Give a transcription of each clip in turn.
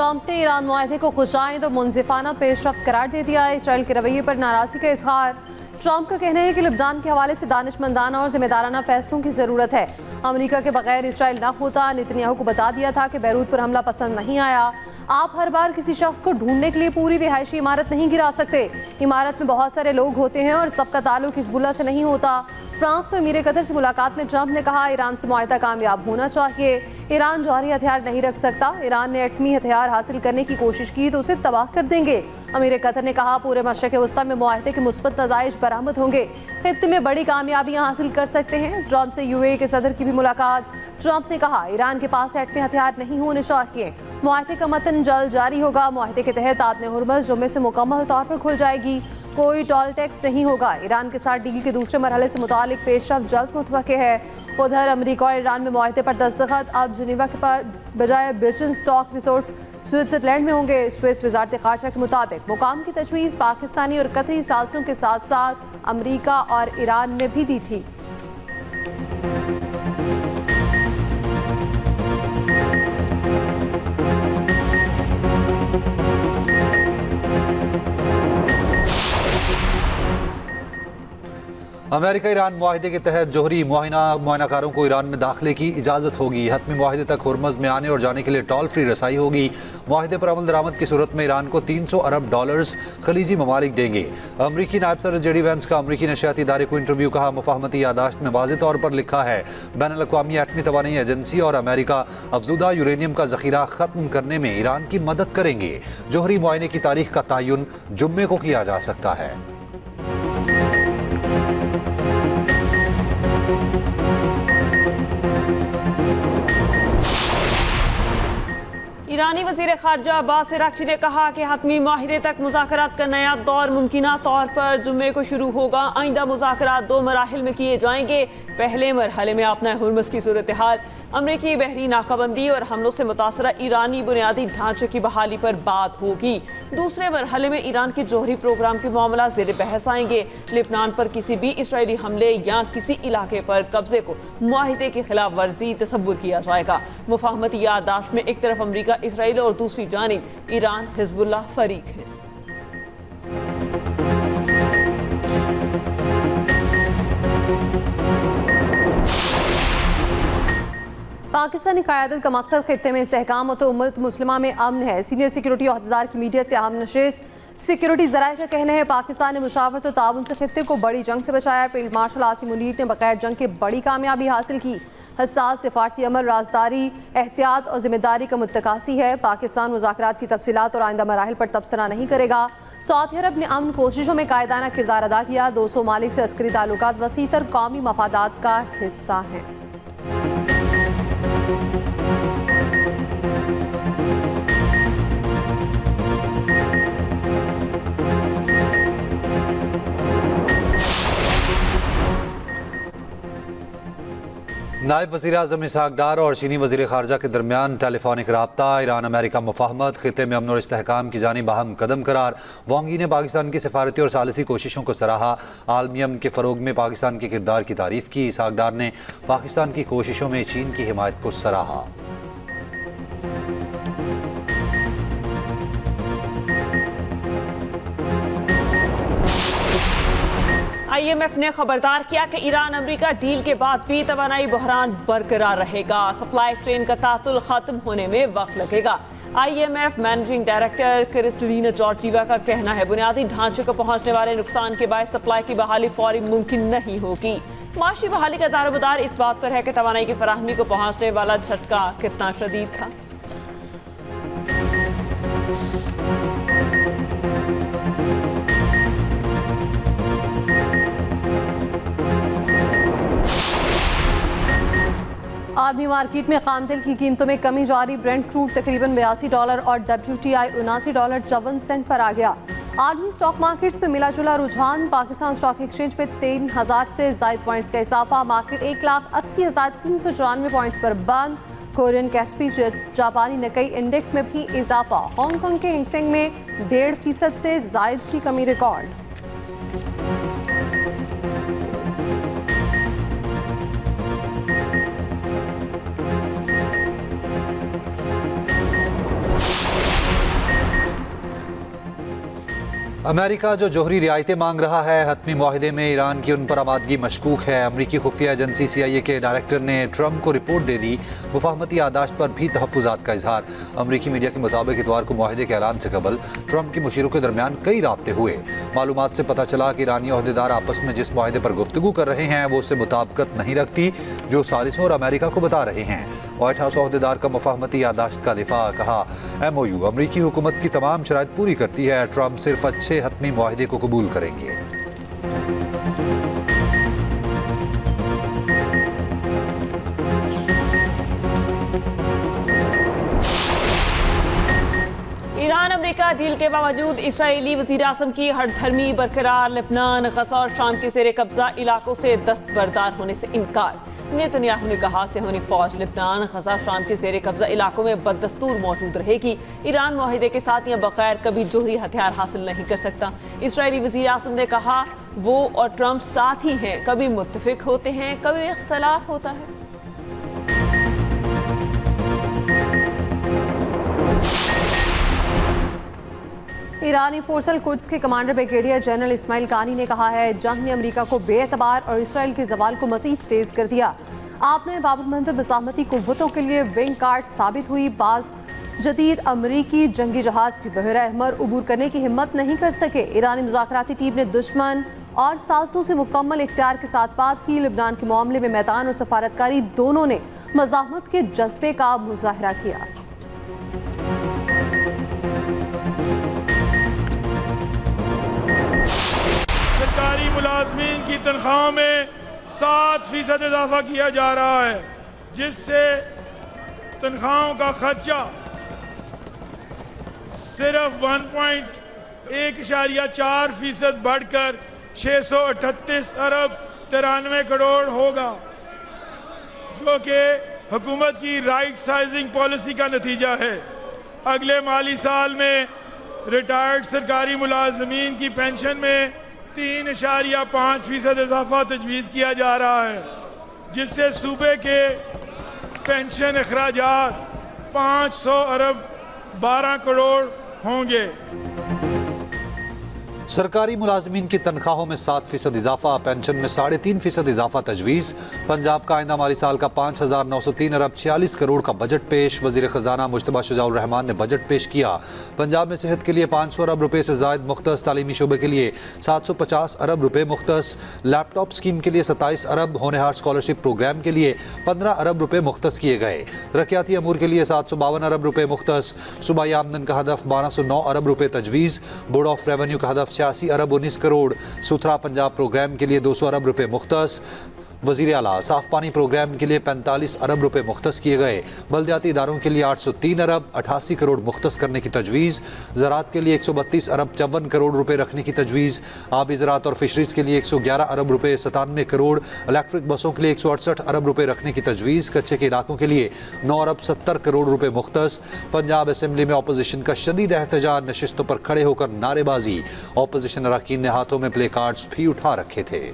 Trump ने Iran मुआहदे को खुशाइंद और मुनसिफाना पेशरफ्त करार दे दिया है। इसराइल के रवैये पर नाराज़गी का इजहार। ट्रंप का कहना है कि लिबनान के हवाले से दानिशमंदाना और जिम्मेदाराना फैसलों की ज़रूरत है। अमेरिका के बगैर इसराइल न होता। नेतन्याहू को बता दिया था कि बैरूत पर हमला पसंद नहीं आया। आप हर बार किसी शख्स को ढूंढने के लिए पूरी रिहायशी इमारत नहीं गिरा सकते। इमारत में बहुत सारे लोग होते हैं और सबका ताल्लुक हिजबुल्लाह से नहीं होता। फ्रांस में अमीर कतर से मुलाकात में ट्रंप ने कहा, ईरान से मुआहदा कामयाब होना चाहिए। ईरान जौहरी हथियार नहीं रख सकता। ईरान ने एटमी हथियार हासिल करने की कोशिश की तो उसे तबाह कर देंगे। अमीर कतर ने कहा, पूरे मशरक़ वस्ता में मुआहदे के मुस्बत नताइज बरामद होंगे। खित्ते में बड़ी कामयाबियां हासिल कर सकते हैं। ट्रंप से यूएई के सदर की भी मुलाकात। ट्रंप ने कहा, ईरान के पास एटमी हथियार नहीं होने चाहिए। मुआहदे का मतन जल्द जारी होगा। मुआहदे के तहत आदम हुर्मुज़ जुम्मे से मुकम्मल तौर पर खुल जाएगी। कोई टोल टैक्स नहीं होगा। ईरान के साथ डील के दूसरे मरहले से मुतालिक पेशरफ्त जल्द मुतवक्के है। उधर अमेरिका और ईरान में मुआहदे पर दस्तखत अब जिनेवा के बजाय ब्रिजन स्टॉक रिसोर्ट स्विट्जरलैंड में होंगे। स्विस वजारत ख़ारजा के मुताबिक मुकाम की तजवीज़ पाकिस्तानी और कतरी साजिशों के साथ साथ अमेरिका और ईरान में भी दी थी। अमेरिका ईरान मुआहदे के तहत जोहरी मुआयनाकारों को ईरान में दाखिले की इजाज़त होगी। हतमी मुआहदे तक हुर्मुज़ में आने और जाने के लिए टोल फ्री रसाई होगी। मुआहदे पर अमल दरामद की सूरत में ईरान को 300 अरब डॉलर्स खलीजी ममालिक देंगे। अमरीकी नायब सदर जेडी वैंस का अमरीकी नशियाती इदारे को इंटरव्यू। कहा, मुफाहमती यादाश्त में वाज़ेह तौर पर लिखा है, बैनुल-अक़वामी एटमी तवानाई एजेंसी और अमेरिका अफजुदा यूरेनियम का ज़ख़ीरा ख़त्म करने में ईरान की मदद करेंगे। जोहरी मुआयने की तारीख का तयन जुम्मे को किया जा सकता है। ईरानी वज़ीर ख़ारजा अब्बास अराग़ची ने कहा कि हतमी मुआहिदे तक मुज़ाकरात का नया दौर मुमकिना तौर पर जुम्मे को शुरू होगा। आइंदा मुज़ाकरात 2 मराहिल में किए जाएंगे। पहले मरहले में अपना हुर्मुज़ की सूरत हाल, अमरीकी बहरी नाकाबंदी और हमलों से मुतासरा ईरानी बुनियादी ढांचे की बहाली पर बात होगी। दूसरे मरहले में ईरान के जोहरी प्रोग्राम के मामला ज़ेर बहस आएंगे। लिबनान पर किसी भी इसराइली हमले या किसी इलाके पर कब्जे को मुआहिदे की खिलाफ वर्जी तसव्वुर किया जाएगा। मुफाहमती यादाश्त में एक तरफ अमरीका इसराइल और दूसरी जानिब ईरान हिजबुल्लाह फरीक है। पाकिस्तानी क़यादत का मकसद खित्ते में इस्तेहकाम और उम्मत मुस्लिमा में अमन है। सीनियर सिक्योरिटी अहदेदार की मीडिया से अहम नशिस्त। सिक्योरिटी ज़राए का कहना है, पाकिस्तान ने मुशावरत और ताउन से खित्ते को बड़ी जंग से बचाया। फील्ड मार्शल आसिम मुनीर ने बगैर जंग के बड़ी कामयाबी हासिल की। हसास सिफारती अमल राजदारी, एहतियात और जिम्मेदारी का मुत्तकासी है। पाकिस्तान मुज़ाकरात की तफसीलात और आइंदा मराहिल पर तबसरा नहीं करेगा। सऊदी अरब ने अमन कोशिशों में कायदाना किरदार अदा किया। 200 मालिक से अस्करी ताल्लुकात वसीतर कौमी मफादात का हिस्सा हैं। नायब वज़ीर आज़म इसहाक़ डार और चीनी वज़ीर ख़ारजा के दरमियान टेलीफोनिक रब्ता। ईरान अमेरिका मुफाहमत, खित्ते में अमन और इस्तेहकाम की जानिब अहम कदम करार। वांग यी ने पाकिस्तान की सिफारती और सालिसी कोशिशों को सराहा। आलमी अमन के फ़रोग में पाकिस्तान के किरदार की तारीफ़ की। इसहाक़ डार ने पाकिस्तान की कोशिशों में चीन की हिमायत को सराहा। IMF ने खबरदार किया कि ईरान अमेरिका डील के बाद भी तवानाई बहरान बरकरार रहेगा। सप्लाई चेन का तातुल खत्म होने में वक्त लगेगा। IMF managing director Kristalina Georgieva का कहना है, बुनियादी ढांचे को पहुंचने वाले नुकसान के बायस सप्लाई की बहाली फौरी मुमकिन नहीं होगी। माशी बहाली का दारोमदार इस बात पर है कि तवानाई की फराहमी को पहुंचने वाला झटका कितना शदीद था। आलमी मार्केट में खामतेल की कीमतों में कमी जारी। ब्रेंट क्रूड तकरीबन $82 और WTI $79.54 पर आ गया। आलमी स्टॉक मार्केट्स में मिला जुला रुझान। पाकिस्तान स्टॉक एक्सचेंज पे 3000 से ज़ायद पॉइंट्स का इजाफा। मार्केट 1,80,394 पॉइंट्स पर बंद। कोरियन कैस्पी जापानी निकाई इंडेक्स में भी इजाफा। हांगकांग के हिंगसेंग में 1.5% से ज़ायद की कमी रिकॉर्ड। अमेरिका जो जोहरी रियायतें मांग रहा है, हतमी मुआहिदे में ईरान की उन पर आमादगी मशकूक है। अमरीकी खुफिया एजेंसी CIA के डायरेक्टर ने ट्रंप को रिपोर्ट दे दी। मुफाहमती यादाश्त पर भी तहफ़्फ़ुज़ात का इजहार। अमरीकी मीडिया के मुताबिक इतवार को मुआहिदे के ऐलान से कबल ट्रंप की मुशीरों के दरमियान कई राब्ते हुए। मालूमात से पता चला कि ईरानी ओहदेदार आपस में जिस मुआहिदे पर गुफ्तगू कर रहे हैं वो उससे मुताबिकत नहीं रखती जो सालिसों और अमेरिका को बता रहे हैं। व्हाइट हाउस ओहदेदार का मुफाहमती यादाश्त का दिफा, कहा MOU अमरीकी हुकूमत की तमाम शराइत पूरी करती है। ट्रंप सिर्फ अच्छे हतमी मुआहिदे को कबूल करेंगे। ईरान अमेरिका डील के बावजूद इसराइली वज़ीर आज़म की हठधर्मी बरकरार। लेबनान, गज़ा और शाम के ज़ेर कब्जा इलाकों से दस्तबरदार होने से इनकार। नेतन्याहू ने कहा सेहूनी फौज लेबनान, गज़ा, शाम के ज़ेर कब्जा इलाकों में बददस्तूर मौजूद रहेगी। ईरान मुआहिदे के साथ या बगैर कभी जोहरी हथियार हासिल नहीं कर सकता। इसराइली वज़ीर आज़म ने कहा वो और ट्रंप साथ ही हैं, कभी मुत्तफिक होते हैं, कभी इख्तलाफ होता है। ईरानी फोर्सल कुड्स के कमांडर ब्रिगेडियर जनरल इस्माइल कानी ने कहा है जंग ने अमेरिका को बेएतबार और इसराइल के जवाल को मज़ीद तेज कर दिया। आपने बाबरमंद मज़ाहमती कुव्वतों के लिए विंग कार्ड साबित हुई। बाज़ जदीद अमरीकी जंगी जहाज भी बहर अहमर उबूर करने की हिम्मत नहीं कर सके। ईरानी मुज़ाकराती टीम ने दुश्मन और सालसों से मुकम्मल इख्तियार के साथ बात की। लेबनान के मामले में मैदान और सफारतकारी दोनों ने मज़ाहमत के जज्बे का मुजाहरा किया। सरकारी मुलाजमीन की तनख्वाहों में 7% इजाफा किया जा रहा है, जिससे तनख्वाहों का खर्चा सिर्फ 1.4% बढ़कर 638 अरब 93 करोड़ होगा, जो कि हुकूमत की राइट साइजिंग पॉलिसी का नतीजा है। अगले माली साल में रिटायर्ड सरकारी मुलाजमीन की पेंशन में 3.5% इजाफा तजवीज़ किया जा रहा है, जिससे सूबे के पेंशन अखराजात 500 अरब 12 करोड़ होंगे। सरकारी मुलाजमीन की तनख्वाहों में 7% इजाफा, पेंशन में 3.5% इजाफा तजवीज़। पंजाब का आइंदा माली साल का 5,903 अरब 46 करोड़ का बजट पेश। वज़ीर ख़जाना मुश्तबा शुजाउर रहमान ने बजट पेश किया। पंजाब में सेहत के लिए 500 अरब रुपये से ज़ायद मुख्तस, तालीमी शोबे के लिए 750 अरब रुपये मुख्तस, लैपटॉप स्कीम के लिए 27 अरब, होनहार स्कॉलरशिप प्रोग्राम के लिए 15 अरब रुपये मुख्तस किए गए। तरक्याती अमूर के लिए 752 अरब रुपये मुख्तस। सूबाई आमदन का हदफ 1209 अरब रुपये तजवीज़। बोर्ड ऑफ रेवेन्यू का हदफ 86 अरब 19 करोड़। सुथरा पंजाब प्रोग्राम के लिए 200 अरब रुपये मुख्तस। वज़ीर आला साफ पानी प्रोग्राम के लिए 45 अरब रुपये मुख्तस किए गए। बल्दियाती इदारों के लिए 803 अरब 88 करोड़ मुख्तस करने की तजवीज़। ज़राअत के लिए 132 अरब 54 करोड़ रुपये रखने की तजवीज़। आबी ज़राअत और फिशरीज़ के लिए 111 अरब रुपये 97 करोड़। इलेक्ट्रिक बसों के लिए 168 अरब रुपये रखने की तजवीज़। कच्चे के इलाकों के लिए 9 अरब 70 करोड़ रुपये मुख्तस। पंजाब असम्बली में अपोजिशन का शदीद एहतजाज, नशिस्तों पर खड़े होकर नारेबाजी। अपोजिशन अरकान ने हाथों में प्ले कार्ड्स भी उठा रखे थे।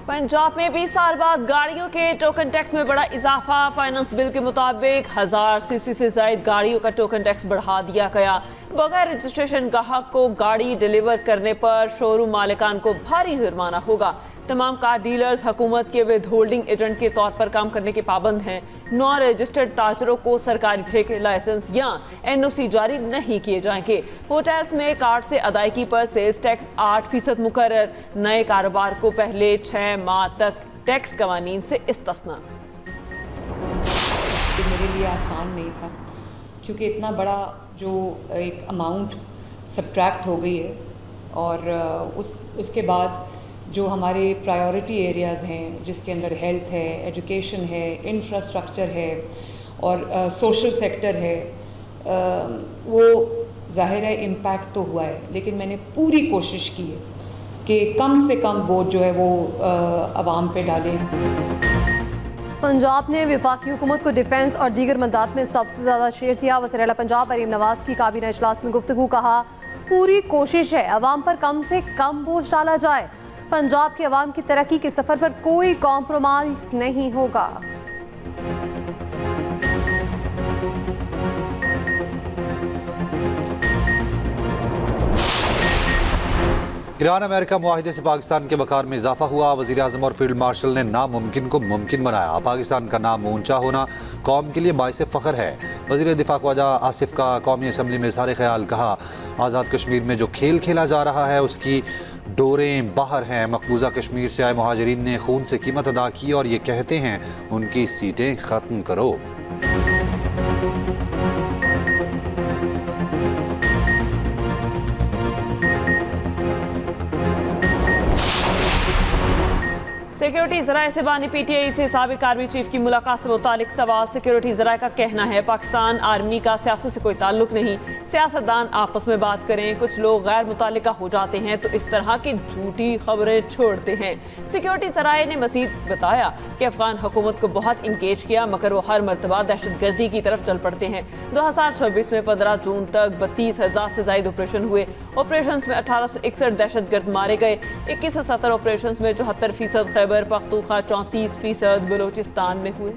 पंजाब में 20 साल बाद गाड़ियों के टोकन टैक्स में बड़ा इजाफा। फाइनेंस बिल के मुताबिक 1000 सीसी से ज्यादा गाड़ियों का टोकन टैक्स बढ़ा दिया गया। बगैर रजिस्ट्रेशन ग्राहक को गाड़ी डिलीवर करने पर शोरूम मालिकान को भारी जुर्माना होगा। तमाम कार डीलर्स हुकूमत के विद होल्डिंग एजेंट के तौर पर काम करने के पाबंद हैं। नॉन रजिस्टर्ड ताजरों को सरकारी ठेके, लाइसेंस या NOC जारी नहीं किए जाएंगे। होटल्स में कार्ड से अदायगी पर सेल्स टैक्स 8% मुकर्रर। नए कारोबार को पहले 6 माह तक टैक्स कवानीन से इस्तिस्ना। मेरे लिए आसान नहीं था, क्योंकि इतना बड़ा जो एक अमाउंट सब्ट्रैक्ट हो गई है, और उसके बाद जो हमारे प्रायोरिटी एरियाज़ हैं, जिसके अंदर हेल्थ है, एजुकेशन है, इंफ्रास्ट्रक्चर है और सोशल सेक्टर है, वो ज़ाहिर है इम्पैक्ट तो हुआ है, लेकिन मैंने पूरी कोशिश की है कि कम से कम बोझ जो है वो आवाम पे डालें। पंजाब ने वफाकी हुकूमत को डिफेंस और दीगर मदाद में सबसे ज़्यादा शेयर दिया। वज़ीर आला पंजाब मरीम नवाज़ की काबीना इजलास में गुफ्तगू, कहा पूरी कोशिश है अवाम पर कम से कम बोझ डाला जाए। पंजाब के अवाम की तरक्की के सफर पर कोई कॉम्प्रोमाइज नहीं होगा। ईरान अमेरिका मुआहिदे से पाकिस्तान के वक़ार में इजाफा हुआ। वज़ीर आज़म और फील्ड मार्शल ने नामुमकिन को मुमकिन बनाया। पाकिस्तान का नाम ऊंचा होना कौम के लिए बाइस फ़ख्र है। वज़ीर दिफा ख्वाजा आसिफ का कौमी असम्बली में इज़हार ख्याल। कहा, आज़ाद कश्मीर में जो खेल खेला जा रहा है उसकी डोरें बाहर हैं। मकबूजा कश्मीर से आए मुहाजिरीन ने खून से कीमत अदा की और ये कहते हैं उनकी सीटें ख़त्म करो। सिक्योरिटी ज़राए से बानी PTI से साबिक आर्मी चीफ की मुलाकात से मुतालिक सवाल। सिक्योरिटी ज़राए का कहना है पाकिस्तान आर्मी का सियासत से कोई ताल्लुक नहीं, सियासतदान आपस में बात करें। कुछ लोग गैर मुतालिका हो जाते हैं तो इस तरह की झूठी खबरें छोड़ते हैं। सिक्योरिटी ज़राए ने मज़ीद बताया कि अफगान हुकूमत को बहुत इंगेज किया मगर वो हर मरतबा दहशत गर्दी की तरफ चल पड़ते हैं। 2026 में 15 जून तक 32,000 से ज़ायद ऑपरेशन हुए। ऑपरेशन में 1861 दहशत गर्द मारे गए। 2170 ऑपरेशन में 74% खैबर पख्तूनख्वा, 34% बलोचिस्तान में हुए।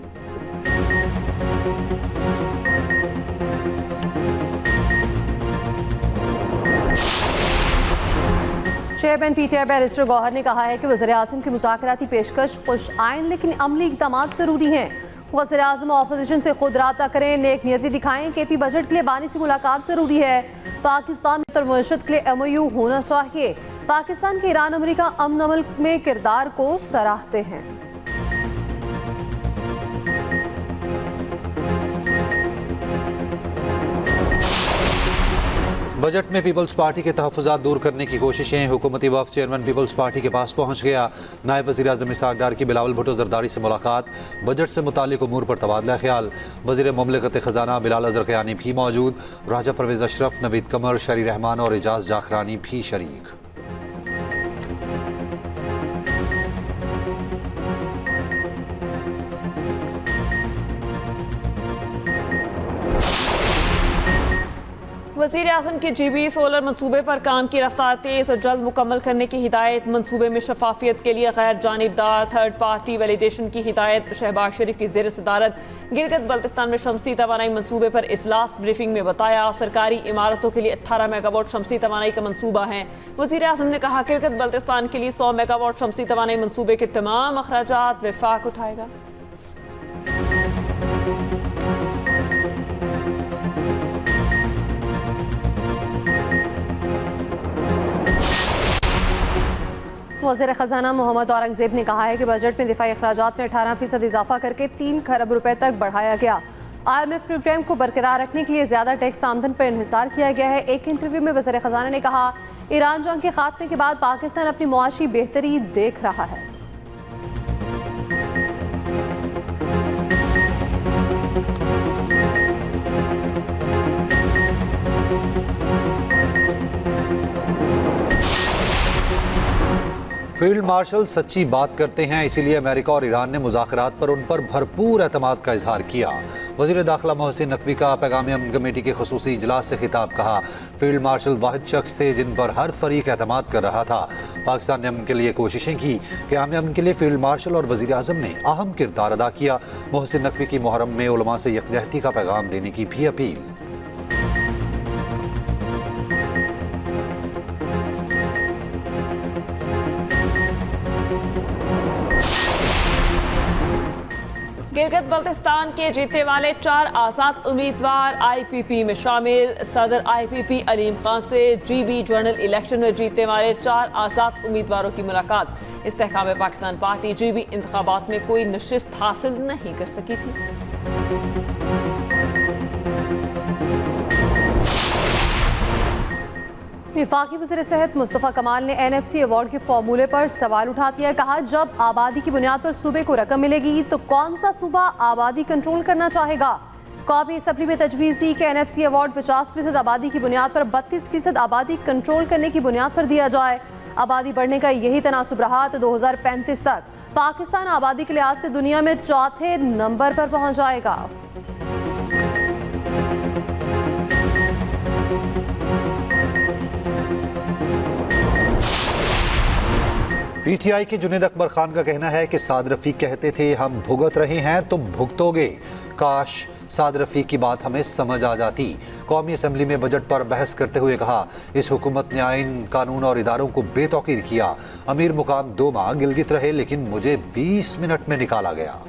चेयरमैन PTI बैरिस्टर गौहर ने कहा है कि वज़ीर-ए-आज़म की मुज़ाकराती पेशकश खुश आइन लेकिन अमली इक़दामात ज़रूरी हैं। वज़ीर-ए-आज़म ऑपोजिशन से खुद राब्ता करें, नेक नियति दिखाएं। KP बजट के लिए बानी से मुलाकात ज़रूरी है। पाकिस्तान में तरमशत के लिए MOU होना चाहिए। पाकिस्तान के ईरान अमेरिका अमन अमल में किरदार को सराहते हैं। बजट में पीपल्स पार्टी के तहफ़्फ़ुज़ात दूर करने की कोशिशें। हुकूमती वफ़द चेयरमैन पीपल्स पार्टी के पास पहुँच गया। नायब वज़ीर आज़म इसहाक़ डार की बिलावल भुट्टो ज़रदारी से मुलाकात। बजट से मुताल्लिक़ उमूर पर तबादला ख्याल। वज़ीर मुमलिकत ख़ज़ाना बिलाल अज़र क़यानी भी मौजूद। राजा परवेज़ अशरफ, नवीद कमर, शरी रहमान और एजाज़ जाखरानी भी शरीक। वज़ीर आज़म के GB सोलर मंसूबे पर काम की रफ्तार तेज़ और जल्द मुकम्मल करने की हिदायत। मंसूबे में शफाफियत के लिए गैर जानिबदार थर्ड पार्टी वैलिडेशन की हिदायत। शहबाज शरीफ की ज़ेर सदारत गिलगित बल्तिस्तान में शमसी तवानाई मंसूबे पर इजलास। ब्रीफिंग में बताया सरकारी इमारतों के लिए 18 मेगावाट शमसी तवानाई का मंसूबा है। वज़ीर आज़म ने कहा गिलगित बल्तिस्तान के लिए 100 मेगावाट शमसी तवानाई मंसूबे के तमाम अखराजात वफाक उठाएगा। वज़ीर ख़ज़ाना मोहम्मद औरंगज़ेब ने कहा है कि बजट में दिफाई अखराजात में 18% इजाफा करके 3 खरब रुपए तक बढ़ाया गया। IMF प्रोग्राम को बरकरार रखने के लिए ज़्यादा टैक्स आमदन पर इन्हिसार किया गया है। एक इंटरव्यू में वज़ीर ख़ज़ाना ने कहा ईरान जंग के खात्मे के बाद पाकिस्तान अपनी मुआशी बेहतरी देख रहा है। फील्ड मार्शल सच्ची बात करते हैं, इसीलिए अमेरिका और ईरान ने मुज़ाकरात पर उन पर भरपूर एतमाद का इजहार किया। वज़ीर दाखिला मोहसिन नकवी का पैगाम अमन कमेटी के खुसूसी इजलास से खिताब। कहा फील्ड मार्शल वाहिद शख्स थे जिन पर हर फरीक एतमाद कर रहा था। पाकिस्तान ने अमन के लिए कोशिशें की। क़याम अमन के लिए फील्ड मार्शल और वज़ीर आज़म ने अहम किरदार अदा किया। मोहसिन नकवी की मुहर्रम में उलमा से यकजहती का पैगाम देने की भी अपील। गिलगित बल्तिस्तान के जीतने वाले 4 आज़ाद उम्मीदवार IPP में शामिल। सदर IPP अलीम खान से GB जनरल इलेक्शन में जीतने वाले 4 आज़ाद उम्मीदवारों की मुलाकात। इस्तेहकाम पाकिस्तान पार्टी GB इंतखाबात में कोई नशिस्त हासिल नहीं कर सकी थी। वफाकी वज़ीर सेहत मुस्तफ़ा कमाल ने NFC अवार्ड के फॉर्मूले पर सवाल उठा दिया। कहा जब आबादी की बुनियाद पर सूबे को रकम मिलेगी तो कौन सा सूबा आबादी कंट्रोल करना चाहेगा। कौमी असम्बली में तजवीज़ दी कि NFC अवार्ड 50% आबादी की बुनियाद पर 32% आबादी कंट्रोल करने की बुनियाद पर दिया जाए। आबादी बढ़ने का यही तनासुब रहा तो 2035 तक पाकिस्तान आबादी के लिहाज से दुनिया में 4थे नंबर पर पहुँच जाएगा। पीटीआई के जुनेद अकबर खान का कहना है कि साद रफीक कहते थे हम भुगत रहे हैं तो भुगतोगे। काश साद रफीक की बात हमें समझ आ जाती। कौमी असम्बली में बजट पर बहस करते हुए कहा, इस हुकूमत ने आइन, कानून और इदारों को बेतौकीर किया। अमीर मुकाम 2 माह गिलगित रहे लेकिन मुझे 20 मिनट में निकाला गया।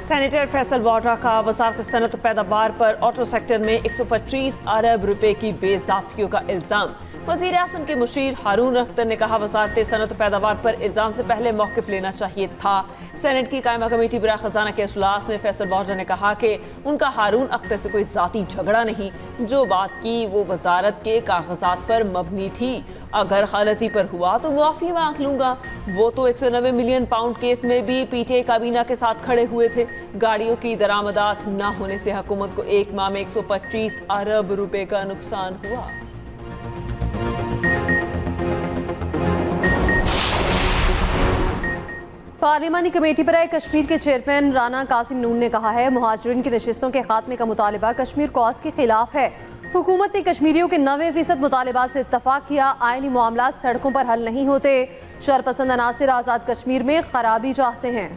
सेनेटर फैसल वाड्रा का वजारत सनत पैदावार पर ऑटो सेक्टर में 125 अरब रुपए की बेज़ाब्तियों का इल्जाम। वज़ीर आज़म के मुशीर हारून अख्तर ने कहा, वजारत सनत पैदावार पर इल्जाम से पहले मौक़िफ़ लेना चाहिए था। सेनेट की कायमा कमेटी बराए ख़जाना के इजलास में फैसल वाड्रा ने कहा कि उनका हारून अख्तर से कोई ज़ाती झगड़ा नहीं, जो बात की वो वजारत के कागजात पर मबनी थी। अगर गलती पर हुआ तो मुआफ़ी मांग लूंगा। वो तो 190 मिलियन पाउंड केस में भी पीटीआई काबीना के साथ खड़े हुए थे। गाड़ियों की दरामदात न होने से हुकूमत को 1 माह में 125 अरब रुपए का नुकसान हुआ। पार्लिमानी कमेटी पर कश्मीर के चेयरमैन राना कासिम नून ने कहा है, मुहाजिरीन की नशिस्तों के खात्मे का मुतालिबा कश्मीर कॉज के खिलाफ है। हुकूमत ने कश्मीरियों के 90% मुतालिबात से इत्तफाक किया। आईनी मामला सड़कों पर हल नहीं होते। शरपसंद अनासिर आज़ाद कश्मीर में खराबी चाहते हैं।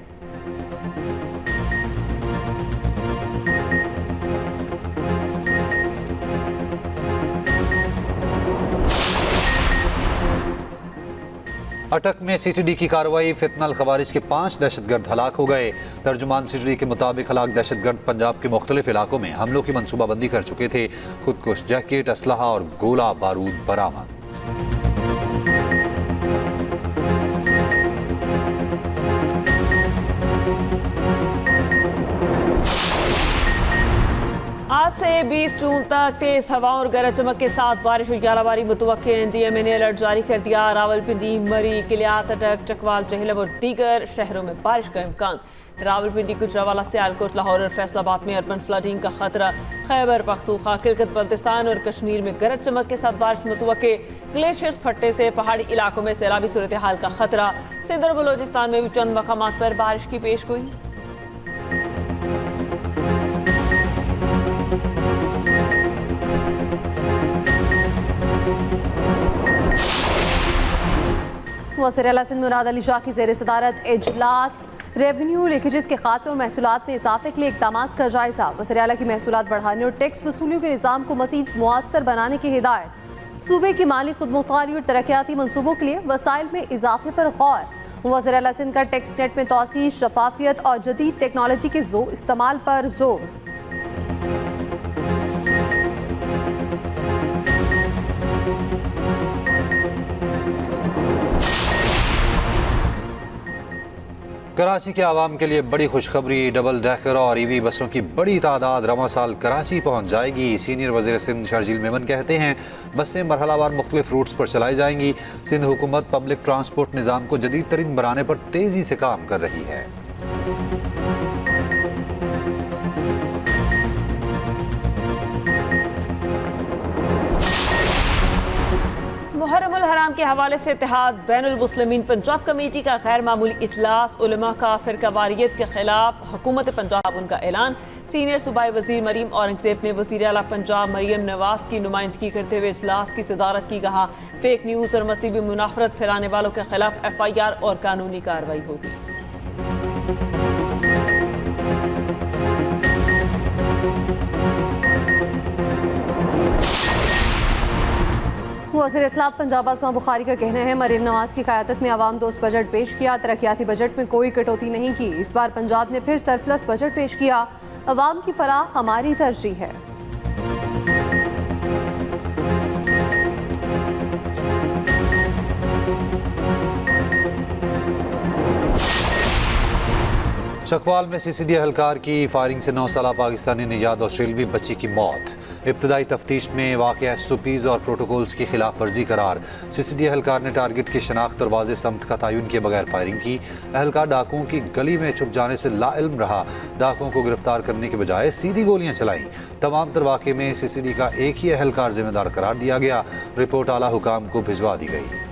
अटक में सीसीडी की कार्रवाई, फितनल खवारिज के 5 दहशतगर्द हलाक हो गए। तर्जुमान सीसीडी के मुताबिक हलाक दहशतगर्द पंजाब के मुख्तलिफ इलाकों में हमलों की मनसूबाबंदी कर चुके थे। खुदकुश जैकेट, असलहा और गोला बारूद बरामद। आज से 20 जून तक तेज हवाओं और गरज चमक के साथ बारिश और गिलाबारी मुतवक्के। एनडीएमए ने अलर्ट जारी कर दिया। रावलपिंडी, मरी, किलियात, अटक, चकवाल, चहलम और दीगर शहरों में बारिश का इम्कान। रावलपिंडी, गुजरावाला, सियालकोट, लाहौर और फैसलाबाद में अर्बन फ्लडिंग का खतरा। खैबर पख्तूनख्वा, किलकत, बल्तिस्तान और कश्मीर में गरज चमक के साथ बारिश मुतवक्के। ग्लेशियर्स फटने से पहाड़ी इलाकों में सैलाबी सूरत हाल का खतरा। सिंध और बलोचिस्तान में भी चंद मकामात पर बारिश की पेशगोई। वज़ीर आला सिंध मुराद अली शाह की ज़ेर सदारत इजलास। रेवेन्यू लीकेजेस के खात्मे और महसूलात में इजाफे के लिए इक़दाम का जायजा। वज़ीर आला की महसूलात बढ़ाने और टैक्स वसूलियों के निज़ाम को मज़ीद मुअस्सर बनाने की हिदायत। सूबे की माली खुदमुख्तारी और तरक्याती मनसूबों के लिए वसाइल में इजाफे पर गौर। वज़ीर आला सिंध का टैक्स नेट में तोसी, शफाफियत और जदीद टेक्नोलॉजी के इस्तेमाल पर जोर। कराची के आवाम के लिए बड़ी खुशखबरी, डबल डेकर और ईवी बसों की बड़ी तादाद रवां साल कराची पहुंच जाएगी। सीनियर वज़ीर सिंध शर्जील मेमन कहते हैं, बसें मरहलावार मुख्तलिफ रूट्स पर चलाई जाएंगी। सिंध हुकूमत पब्लिक ट्रांसपोर्ट निज़ाम को जदीद तरीन बनाने पर तेज़ी से काम कर रही है। मुहर्रमुल हराम के हवाले से इत्तेहाद बैनुल मुस्लिमीन पंजाब कमेटी का गैर मामूली इजलास। उलमा का फिरकावारियत के खिलाफ हुकूमत पंजाब उनका ऐलान। सीनियर सूबाई वजीर मरीम औरंगजेब ने वजीर आला पंजाब मरियम नवाज की नुमाइंदगी करते हुए इजलास की सदारत की। कहा, फेक न्यूज़ और मसीबी मुनाफरत फैलाने वालों के खिलाफ FIR और कानूनी कार्रवाई होगी। वज़ीर इत्तलात पंजाब आसमा बुखारी का कहना है, मरीम नवाज की क़यादत में आवाम दोस्त बजट पेश किया। तरक्याती बजट में कोई कटौती नहीं की। इस बार पंजाब ने फिर सरप्लस बजट पेश किया। अवाम की फलाह हमारी तरजीह है। चकवाल में CCD एहलकार की फायरिंग से 9 साला पाकिस्तानी निजात ऑस्ट्रेलवी बच्ची की मौत। इब्तदाई तफ्तीश में वाक़या SOPs और प्रोटोकॉल्स की खिलाफ वर्जी करार। CCD एहलकार ने टारगेट की शनाख्त और वाज़ेह समत का तयन किए बगैर फायरिंग की। एहलकार डाकुओं की गली में छुप जाने से लाइल्म रहा। डाकुओं को गिरफ्तार करने के बजाय सीधी गोलियां चलाईं। तमाम तर वाक़े में CCD का एक ही एहलकार जिम्मेदार करार दिया गया। रिपोर्ट आला हुकाम को भिजवा दी गई।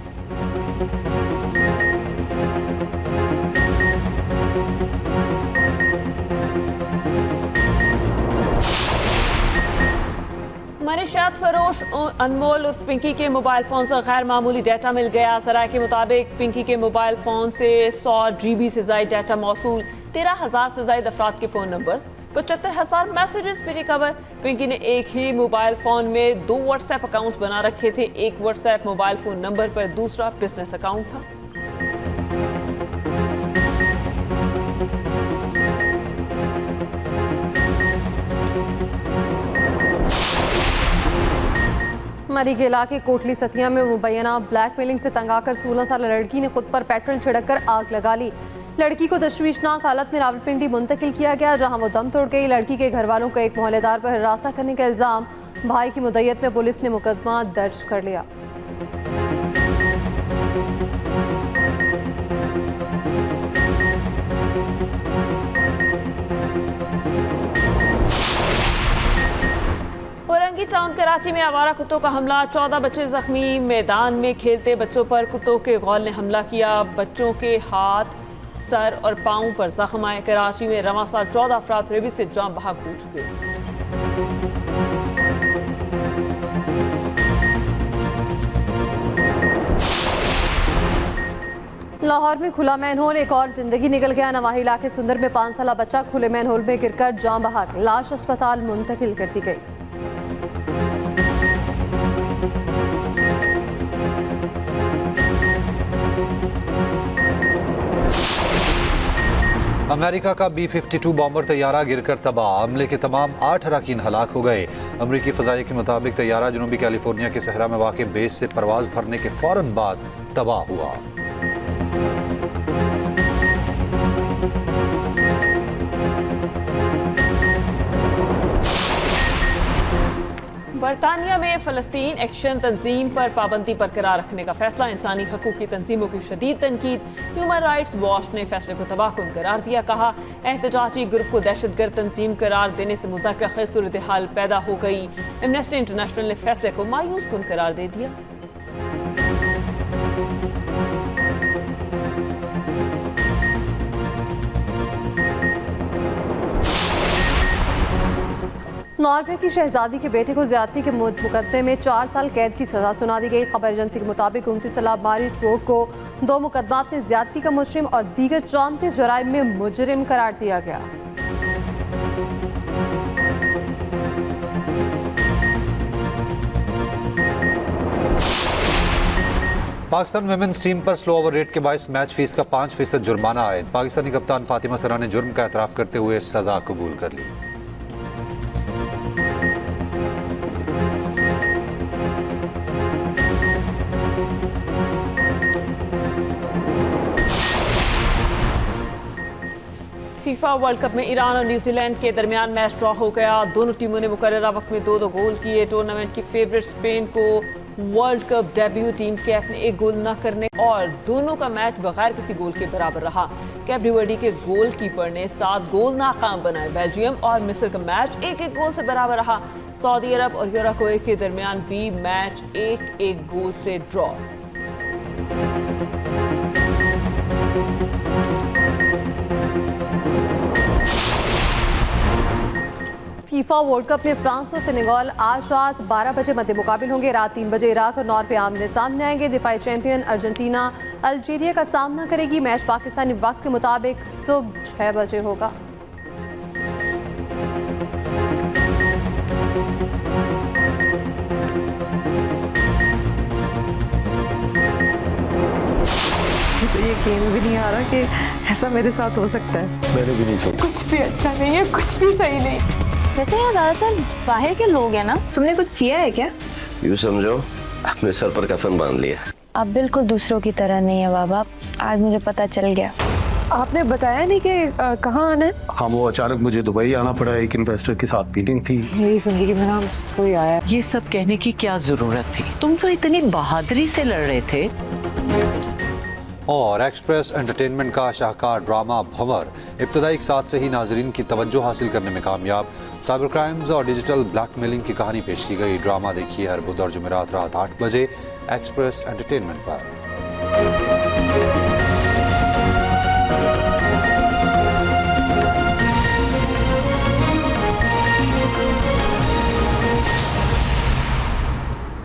मनशियात फरोश अनमोल उर्फ पिंकी के मोबाइल फ़ोन से गैर मामूली डाटा मिल गया। सराय के मुताबिक पिंकी के मोबाइल फ़ोन से 100 GB से ज़ायद डाटा मौसूल, 13,000 से ज़ायद अफराद के फ़ोन नंबर्स, 75,000 मैसेजेस भी रिकवर। पिंकी ने एक ही मोबाइल फ़ोन में 2 व्हाट्सएप अकाउंट बना रखे थे। एक व्हाट्सएप मोबाइल फ़ोन नंबर पर, दूसरा बिजनेस अकाउंट था। मरी के इलाके कोटली सतिया में मुबैना ब्लैकमेलिंग से तंग आकर 16 साल लड़की ने खुद पर पेट्रोल छिड़ककर आग लगा ली। लड़की को तशवीशनाक हालत में रावलपिंडी मुंतकिल किया गया, जहां वो दम तोड़ गई। लड़की के घर वालों को एक मोहल्लेदार पर हरासा करने का इल्ज़ाम। भाई की मुद्दत में पुलिस ने मुकदमा दर्ज कर लिया। औरंगी टाउन कराची में आवारा कुत्तों का हमला, 14 बच्चे जख्मी। मैदान में खेलते बच्चों पर कुत्तों के गौल ने हमला किया। बच्चों के हाथ, सर और पाँव पर जख्म आए। कराची में रवां साल 14 अफराद रेबीज से जान बहक हो चुके। लाहौर में खुला मैनहोल, एक और जिंदगी निकल गया। नवाही इलाके सुंदर में 5 साला बच्चा खुले मैनहोल में गिरकर जान बहक, लाश अस्पताल मुंतकिल कर दी गई। अमेरिका का B-52 बॉम्बर तैयारा गिरकर तबाह, हमले के तमाम 8 अरकान हलाक हो गए। अमरीकी फ़ज़ाइया के मुताबिक तैयारा जनूबी कैलिफोर्निया के सहरा में वाक़ बेस से परवाज़ भरने के फ़ौरन बाद तबाह हुआ। बरतानिया में फ़लस्तीन एक्शन तंजीम पर पाबंदी बरकरार रखने का फैसला, इंसानी हकूक़ की तंजीमों की शदीद तनकीद। ह्यूमन राइट्स वॉच ने फैसले को तबाहकुन करार दिया। कहा, एहतजाजी ग्रुप को दहशतगर्द तंजीम करार देने से मुज़ाक़िरा सूरत हाल पैदा हो गई। एमनेस्टी इंटरनेशनल ने फैसले को मायूस कुन करार दे दिया। नॉर्वे की शहजादी के बेटे को ज्यादती के मुकदमे में 4 साल कैद की सजा सुना दी गई। खबर एजेंसी के मुताबिक 29 साला मारिस बोर्ग को 2 मुकदमात में ज्यादती का मुजरिम और दीगर जानते जुराइम में मुजरिम करार दिया गया। पाकिस्तान वुमेन्स टीम पर स्लो ओवर रेट के बायस मैच फीस का 5% जुर्माना आयद। पाकिस्तानी कप्तान फातिमा सरा ने जुर्म का एतराफ़ करते हुए सजा कबूल कर ली। फीफा वर्ल्ड कप में ईरान और न्यूजीलैंड के दरमियान मैच ड्रॉ हो गया। दोनों टीमों ने मुकर्ररा वक्त में 2-2 गोल किए। टूर्नामेंट की फेवरेट स्पेन को world cup debut team cap ने 1 गोल न करने और दोनों का मैच बगैर किसी गोल के बराबर रहा। कैप डिवर्डी के गोलकीपर ने 7 गोल नाकाम बनाए। बेल्जियम और मिस्र का मैच 1-1 गोल से बराबर रहा। सऊदी अरब और यूराग्वे के दरमियान भी मैच 1-1 गोल से ड्रॉ। फीफा वर्ल्ड कप में फ्रांस और सेनेगल आज रात 12 बजे मध्य मुकाबिल होंगे। रात 3 बजे इराक और नॉर्वे आमने सामने आएंगे। दिफाई चैंपियन अर्जेंटीना अल्जीरिया का सामना करेगी। मैच पाकिस्तानी वक्त के मुताबिक सुबह 6 बजे होगा। तो यकीन भी नहीं आ रहा कि ऐसा मेरे साथ हो सकता है। मैंने भी नहीं सोचा। कुछ भी अच्छा नहीं है, कुछ भी सही नहीं। वैसे यहाँ ज्यादातर बाहर के लोग हैं ना, तुमने कुछ किया है क्या? यूँ समझो अपने सर पर कफन बांध लिया। आप बिल्कुल दूसरों की तरह नहीं है बाबा, आज मुझे पता चल गया। आपने बताया नहीं कि कहाँ आना है? हाँ, वो अचानक मुझे दुबई आना पड़ा, एक इन्वेस्टर के साथ मीटिंग थी। मेरी जिंदगी में नाम कोई आया। ये सब कहने की क्या जरूरत थी? तुम तो इतनी बहादुरी से लड़ रहे थे। और एक्सप्रेस एंटरटेनमेंट का शाहकार ड्रामा भंवर इब्तदाई साथ से ही नाजरीन की तवज्जो हासिल करने में कामयाब। साइबर क्राइम्स और डिजिटल ब्लैकमेलिंग की कहानी पेश की गई। ड्रामा देखिए हर बुध और जुमेरात रात 8 बजे एक्सप्रेस एंटरटेनमेंट पर।